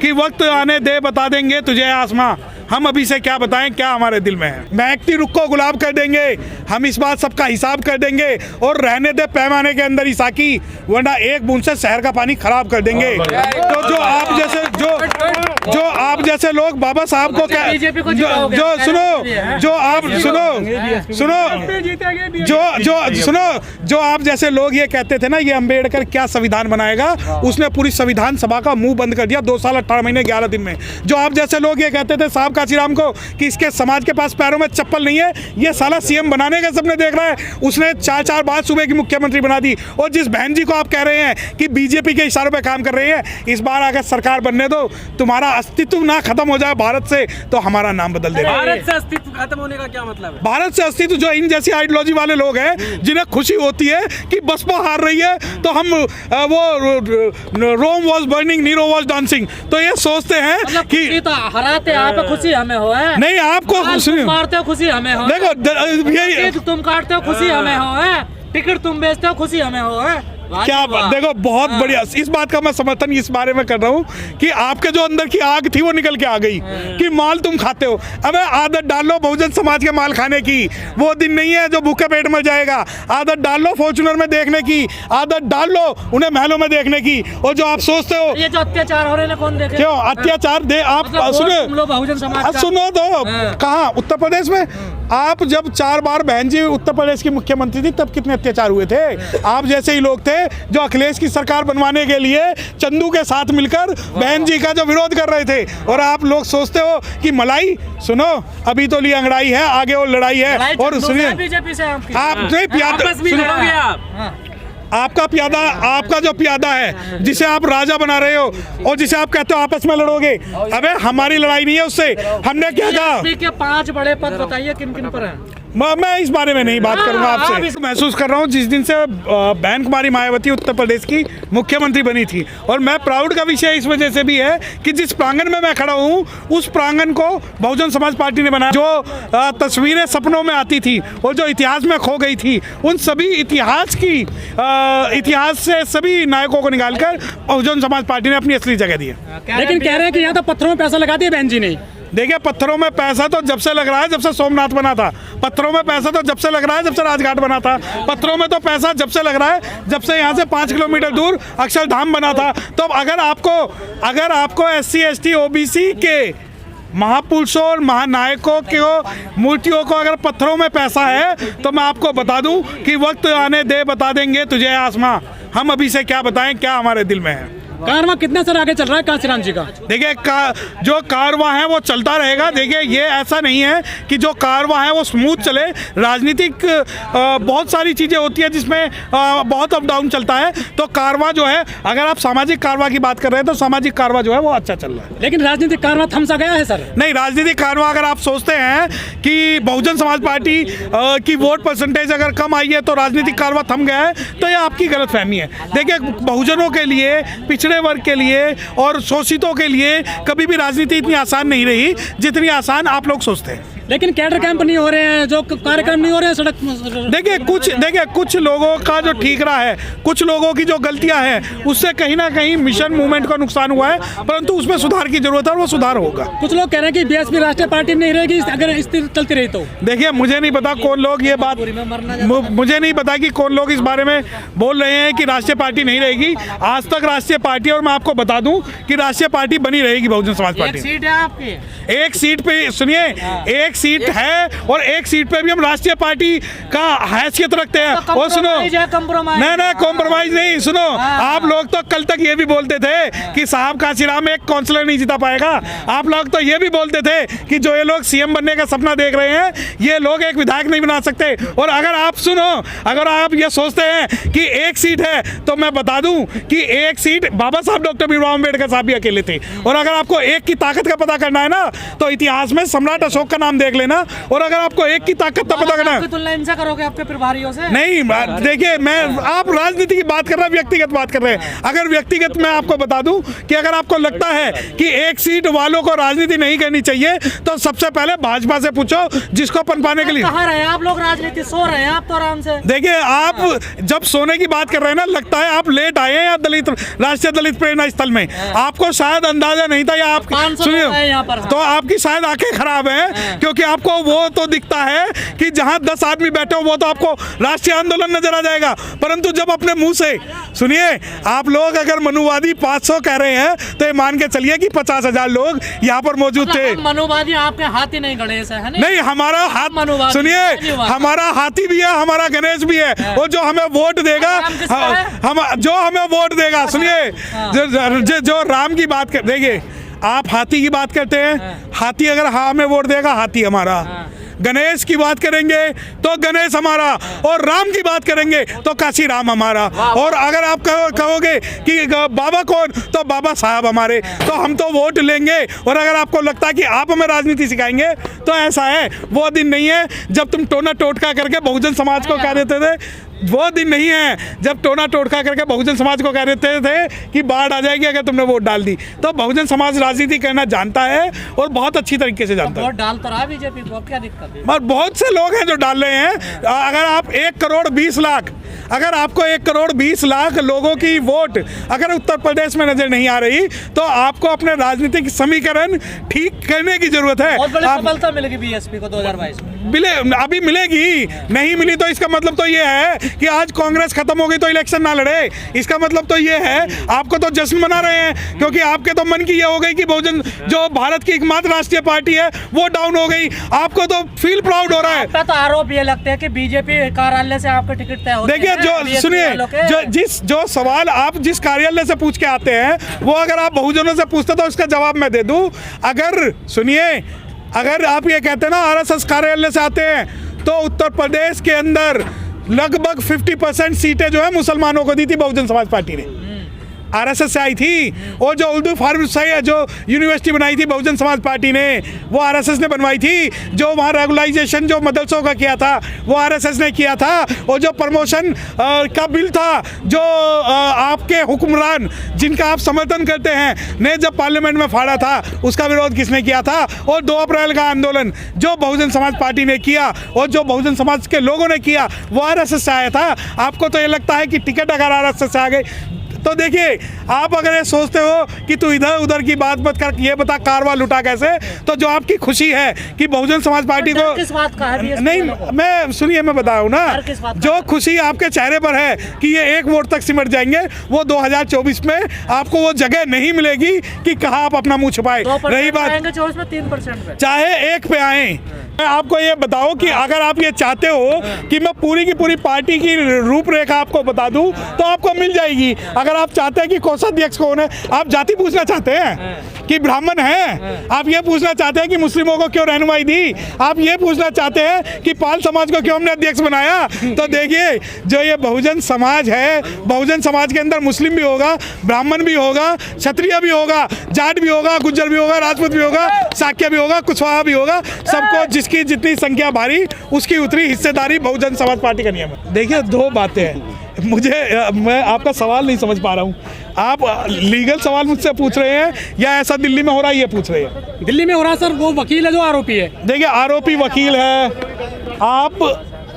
कि वक्त आने दे बता देंगे तुझे आसमां, हम अभी से क्या बताएं क्या हमारे दिल में है। महकती रुख को गुलाब कर देंगे, हम इस बात सबका हिसाब कर देंगे और रहने दे पैमाने के अंदर ही साकी, वरना एक बूंद से शहर का पानी खराब कर देंगे। तो जो आप जैसे लोग बाबा साहब को क्या जो आप जैसे लोग ये कहते थे ना ये अंबेडकर क्या संविधान बनाएगा, उसने पूरी संविधान सभा का मुंह बंद कर दिया 2 साल 18 महीने 11 दिन में। जो आप जैसे लोग ये कहते थे साहब कांचीराम को कि इसके समाज के पास पैरों में चप्पल नहीं है, ये साला सीएम बनाने का सपने देख रहा है, उसने 4 बार सूबे की मुख्यमंत्री बना दी। और जिस बहन जी को आप कह रहे हैं कि बीजेपी के इशारों पे काम कर रही है, इस बार अगर सरकार बनने दो, तुम्हारा अस्तित्व ना खत्म हो जाए भारत से तो हमारा नाम बदल देना। भारत से अस्तित्व खत्म होने का क्या मतलब है? भारत से अस्तित्व जो इन जैसी आइडियोलॉजी वाले लोग हैं जिन्हें खुशी होती है कि बसपा हार रही है तो हम Rome was burning Nero was dancing, तो ये सोचते हैं कि तो हराते आप खुशी हमें हो है? नहीं, आपको खुशी मारते हो खुशी हमें हो, देखो यही तुम काटते हो खुशी हमें हो है, टिकट तुम बेचते हो खुशी हमें हो है। क्या देखो बहुत बढ़िया, इस बात का मैं समर्थन इस बारे में कर रहा हूँ कि आपके जो अंदर की आग थी वो निकल के आ गई कि माल तुम खाते हो। अबे आदत डाल लो बहुजन समाज के माल खाने की, वो दिन नहीं है जो भूखे पेट मर जाएगा। आदत डाल लो फॉर्च्यूनर में देखने की, आदत डाल लो उन्हें महलों में देखने की। और जो आप सोचते हो ये जो अत्याचार हो रहे हैं कौन देखे? क्यों अत्याचार दे आप सुनो तो कहाँ उत्तर प्रदेश में आप जब 4 बार बहन जी उत्तर प्रदेश की मुख्यमंत्री थी तब कितने अत्याचार हुए थे? आप जैसे ही लोग थे जो अखिलेश की सरकार बनवाने के लिए चंदू के साथ मिलकर बहन जी का जो विरोध कर रहे थे। और आप लोग सोचते हो कि मलाई, सुनो अभी तो ली अंगड़ाई है, आगे और लड़ाई है। और सुनिए बीजेपी से आप आपका प्यादा, आपका जो प्यादा है जिसे आप राजा बना रहे हो और जिसे आप कहते हो आपस में लड़ोगे, अबे हमारी लड़ाई नहीं है उससे। हमने क्या कहा? 5 बड़े पद बताइए किन किन पर हैं? मैं इस बारे में नहीं बात करूंगा आपसे। महसूस कर रहा हूं जिस दिन से बहन कुमारी मायावती उत्तर प्रदेश की मुख्यमंत्री बनी थी, और मैं प्राउड का विषय इस वजह से भी है कि जिस प्रांगण में मैं खड़ा हूं उस प्रांगण को बहुजन समाज पार्टी ने बनाया। जो तस्वीरें सपनों में आती थी और जो इतिहास में खो गई थी, उन सभी इतिहास से सभी नायकों को निकालकर बहुजन समाज पार्टी ने अपनी असली जगह दी है। लेकिन कह रहे हैं कि यहाँ तो पत्थरों में पैसा लगा दिया बहन जी ने। देखिए पत्थरों में पैसा तो जब से लग रहा है जब से सोमनाथ बना था, पत्थरों में पैसा तो जब से लग रहा है जब से राजघाट बना था, पत्थरों में तो पैसा जब से लग रहा है जब से यहाँ से 5 किलोमीटर दूर अक्षरधाम बना था। तो अगर आपको SC ST OBC के महापुरुषों और महानायकों के मूर्तियों को अगर पत्थरों में पैसा है तो मैं आपको बता दूं कि वक्त आने दे बता देंगे तुझे आसमां, हम अभी से क्या बताएं क्या हमारे दिल में है। कारवां कितने सर आगे चल रहा है कांचीराम जी का? देखिए जो कारवां है वो चलता रहेगा। देखिए ये ऐसा नहीं है कि जो कारवां है वो स्मूथ चले। राजनीतिक बहुत सारी चीज़ें होती है जिसमें बहुत अप डाउन चलता है। तो कारवां जो है, अगर आप सामाजिक कारवां की बात कर रहे हैं तो सामाजिक कारवां जो है वो अच्छा चल रहा है। लेकिन राजनीतिक कारवां थम सा गया है सर? नहीं, राजनीतिक कारवां अगर आप सोचते हैं कि बहुजन समाज पार्टी की वोट परसेंटेज अगर कम आई है तो राजनीतिक कारवां थम गया है, तो ये आपकी गलतफहमी है। देखिए बहुजनों के लिए, पिछड़े वर्ग के लिए और शोषितों के लिए कभी भी राजनीति इतनी आसान नहीं रही जितनी आसान आप लोग सोचते हैं। लेकिन कैडर कैंप नहीं हो रहे हैं, जो कार्यक्रम नहीं हो रहे हैं सड़क। देखिए कुछ लोगों का जो ठीक रहा है, कुछ लोगों की जो गलतियां हैं उससे कहीं ना कहीं मिशन मूवमेंट का नुकसान हुआ है, परंतु उसमें सुधार की जरूरत है और वो सुधार होगा। कुछ लोग कह रहे हैं कि बीएसपी राष्ट्रीय पार्टी नहीं रहेगी अगर इस चलती रही तो। देखिए मुझे नहीं पता कौन लोग ये बात, मुझे नहीं पता कि कौन लोग इस बारे में बोल रहे हैं कि राष्ट्रीय पार्टी नहीं रहेगी। आज तक राष्ट्रीय पार्टी, और मैं आपको बता दूं कि राष्ट्रीय पार्टी बनी रहेगी बहुजन समाज पार्टी। एक सीट है आपकी, एक सीट पे सुनिए, एक सीट है और एक सीट पे भी हम राष्ट्रीय पार्टी का हैसियत रखते हैं। और सुनो, नहीं कॉम्प्रोमाइज नहीं, सुनो आप लोग तो कल तक ये भी बोलते थे कि साहब कांचीराम एक काउंसलर नहीं जिता पाएगा। आप लोग तो ये भी बोलते थे कि जो ये लोग सीएम बनने का सपना देख रहे हैं ये लोग एक विधायक नहीं बना सकते। और अगर आप सुनो, अगर आप ये सोचते हैं कि एक सीट है तो मैं बता दूं कि एक सीट बाबा साहब डॉक्टर भीमराव अम्बेडकर साहब भी अकेले थे। और अगर आपको एक की ताकत का पता करना है ना तो इतिहास में सम्राट अशोक का नाम देख देख लेना, और अगर आपको एक की ताकत का पता करना, आपकी तुलना इनसे करोगे आपके प्रभारियों से? नहीं देखिए, मैं आप राजनीति की बात कर रहे हैं, व्यक्तिगत बात कर रहे हैं। अगर व्यक्तिगत मैं आपको बता दूं कि अगर आपको लगता है कि एक सीट वालों को राजनीति नहीं करनी चाहिए तो सबसे पहले भाजपा से पूछो, जिसको पनपाने के लिए। कहाँ रहे आप लोग राजनीति, सो रहे हैं आप तो आराम से। देखिए, आप जब सोने की बात कर रहे हैं ना, लगता है आप लेट आए हैं या राष्ट्रीय दलित प्रेरणा स्थल में, आपको शायद अंदाजा नहीं था, या आप सुनिए तो आपकी शायद आंखें खराब हैं, क्योंकि आपको वो तो दिखता है कि जहां 10 आदमी बैठे हो वो तो आपको राष्ट्रीय आंदोलन नजर आ जाएगा, परंतु जब अपने मुंह से सुनिए, आप लोग अगर मनुवादी 500 कह रहे हैं तो ये मान के चलिए कि 50,000 लोग यहाँ पर मौजूद थे। मनुवादी आपके हाथी नहीं गणेश है नहीं, हमारा हाथ सुनिए, हमारा हाथी भी है, हमारा गणेश भी है, और जो हमें वोट देगा, जो हमें वोट देगा, सुनिए, जो राम की बात कर, देखिए आप हाथी की बात करते हैं, हाथी अगर हमें वोट देगा, हाथी हमारा। गणेश की बात करेंगे तो गणेश हमारा, और राम की बात करेंगे तो काशी राम हमारा, और अगर आप कहोगे कि बाबा कौन, तो बाबा साहब हमारे। तो हम तो वोट लेंगे, और अगर आपको लगता है कि आप हमें राजनीति सिखाएंगे तो ऐसा है, वो दिन नहीं है जब तुम टोना टोटका करके बहुजन समाज को कह देते थे, वो दिन नहीं है जब टोना टोटका करके बहुजन समाज को कह देते थे कि बाढ़ आ जाएगी अगर तुमने वोट डाल दी। तो बहुजन समाज राजनीति करना जानता है, और बहुत अच्छी तरीके से जानता है। वोट डाल तो रहा बीजेपी को, क्या दिक्कत है? और बहुत से लोग हैं जो डाल रहे हैं। अगर आप 1,20,00,000, अगर आपको 1,20,00,000 लोगों की वोट अगर उत्तर प्रदेश में नजर नहीं आ रही, तो आपको अपने राजनीतिक समीकरण ठीक करने की जरूरत है। बहुत बड़ी सफलता मिलेगी बीएसपी को 2022 में। अभी मिलेगी, नहीं मिली तो इसका मतलब तो ये है कि आज कांग्रेस खत्म हो गई तो इलेक्शन ना लड़े। इसका मतलब तो ये है, आपको तो जश्न मना रहे हैं, क्योंकि आपके तो मन की ये हो गई कि बहुजन जो भारत की एकमात्र राष्ट्रीय पार्टी है वो डाउन हो गई, आपको तो फील प्राउड हो रहा है। तो आरोप ये लगते हैं कि बीजेपी कार्यालय से आपके टिकट तय होते हैं। देखिए, जो सुनिए, जो सवाल आप जिस कार्यालय से पूछ के आते हैं, वो अगर आप बहुजनों से पूछते तो उसका जवाब मैं दे दूं। अगर सुनिए, अगर आप ये कहते हैं ना आरएसएस कार्यालय से आते हैं, तो उत्तर प्रदेश के अंदर लगभग 50% सीटें जो है मुसलमानों को दी थी बहुजन समाज पार्टी ने, आरएसएस से आई थी। और जो उर्दू फार्मेसी है, जो यूनिवर्सिटी बनाई थी बहुजन समाज पार्टी ने, वो आरएसएस ने बनवाई थी। जो वहाँ रेगुलाइजेशन जो मदरसों का किया था, वो आरएसएस ने किया था। और जो प्रमोशन का बिल था, जो आपके हुक्मरान जिनका आप समर्थन करते हैं ने जब पार्लियामेंट में फाड़ा था, उसका विरोध किसने किया था? और 2 अप्रैल का आंदोलन जो बहुजन समाज पार्टी ने किया और जो बहुजन समाज के लोगों ने किया, वो आरएसएस से आया था। आपको तो ये लगता है कि टिकट अगर आरएसएस से आ गई, तो देखिए, आप अगर ये सोचते हो कि तू इधर उधर की बात मत कर, ये बता कारवा लुटा कैसे, तो जो आपकी खुशी है कि बहुजन समाज पार्टी को किस बात का है? नहीं, मैं सुनिए, मैं बता रहा हूँ ना, जो खुशी आपके चेहरे पर है कि ये 1 वोट तक सिमट जाएंगे, वो 2024 में आपको वो जगह नहीं मिलेगी कि कहाँ आप अपना मुंह छुपाए। रही बात 3% पे, चाहे 1 पे आए, मैं आपको ये बताऊं कि अगर आप ये चाहते हो कि मैं पूरी की पूरी पार्टी की रूपरेखा आपको बता दूं, तो आपको मिल जाएगी। अगर आप चाहते हैं कि कोषाध्यक्ष कौन है, आप जाति पूछना चाहते हैं कि ब्राह्मण है, आप ये पूछना चाहते हैं कि मुस्लिमों को क्यों रहनुमाई दी, आप ये पूछना चाहते हैं कि पाल समाज को क्यों हमने अध्यक्ष बनाया, तो देखिए, जो ये बहुजन समाज है, बहुजन समाज के अंदर मुस्लिम भी होगा, ब्राह्मण भी होगा, क्षत्रिय भी होगा, जाट भी होगा, गुज्जर भी होगा, राजपूत भी होगा, साक्य भी होगा, कुशवाहा भी होगा। सबको जिसकी जितनी संख्या भारी, उसकी उतनी हिस्सेदारी बहुजन समाज पार्टी का नियम है। देखिए, 2 बातें हैं। मैं आपका सवाल नहीं समझ पा रहा हूँ। आप लीगल सवाल मुझसे पूछ रहे हैं या ऐसा दिल्ली में हो रहा है ये पूछ रहे हैं? दिल्ली में हो रहा सर, वो वकील है जो आरोपी है। देखिए, आरोपी वकील है। आप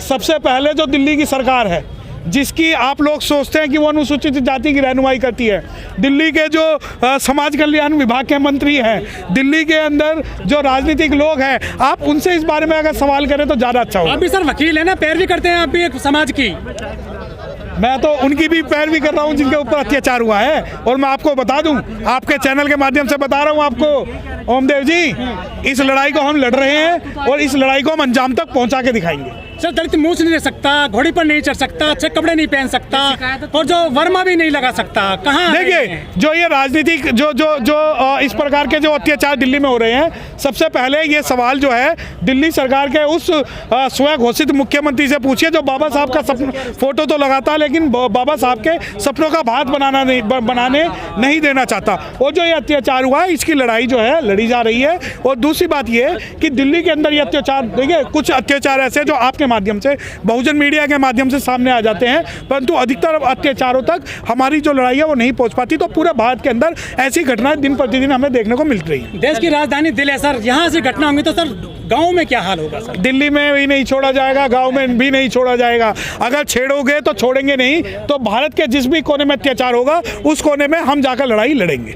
सबसे पहले जो दिल्ली की सरकार है, जिसकी आप लोग सोचते हैं कि वो अनुसूचित जाति की रहनुमाई करती है, दिल्ली के जो समाज कल्याण विभाग के मंत्री हैं, दिल्ली के अंदर जो राजनीतिक लोग हैं, आप उनसे इस बारे में अगर सवाल करें तो ज़्यादा अच्छा होगा। आप भी सर वकील है ना, पैरवी करते हैं आप भी एक समाज की। मैं तो उनकी भी पैरवी कर रहा हूँ जिनके ऊपर अत्याचार हुआ है। और मैं आपको बता दूं, आपके चैनल के माध्यम से बता रहा हूँ आपको, ओमदेव जी, इस लड़ाई को हम लड़ रहे हैं और इस लड़ाई को हम अंजाम तक पहुँचा के दिखाएंगे। सर दलित मूछ नहीं ले सकता, घोड़ी पर नहीं चढ़ सकता, अच्छे कपड़े नहीं पहन सकता और जो वर्मा भी नहीं लगा सकता। कहाँ देखिए जो ये राजनीतिक जो इस प्रकार के जो अत्याचार दिल्ली में हो रहे हैं, सबसे पहले ये सवाल जो है दिल्ली सरकार के उस स्वयं घोषित मुख्यमंत्री से पूछिए जो बाबा साहब का फोटो तो लगाता है लेकिन बाबा साहब के सपनों का भात बनाने नहीं देना चाहता। और जो ये अत्याचार हुआ है इसकी लड़ाई जो है लड़ी जा रही है। और दूसरी बात ये कि दिल्ली के अंदर ये अत्याचार, देखिए कुछ अत्याचार ऐसे जो आपके माध्यम से, बहुजन मीडिया के माध्यम से सामने आ जाते हैं, परंतु अधिकतर अत्याचारों तक हमारी जो लड़ाई है वो नहीं पहुंच पाती। तो पूरे भारत के अंदर ऐसी घटनाएं दिन प्रतिदिन हमें देखने को मिल रही है। देश की राजधानी दिल्ली है सर, यहाँ से घटना होंगी तो सर गाँव में क्या हाल होगा सर? दिल्ली में भी नहीं छोड़ा जाएगा, गांव में भी नहीं छोड़ा जाएगा। अगर छेड़ोगे तो छोड़ेंगे नहीं, तो भारत के जिस भी कोने में अत्याचार होगा उस कोने में हम जाकर लड़ाई लड़ेंगे।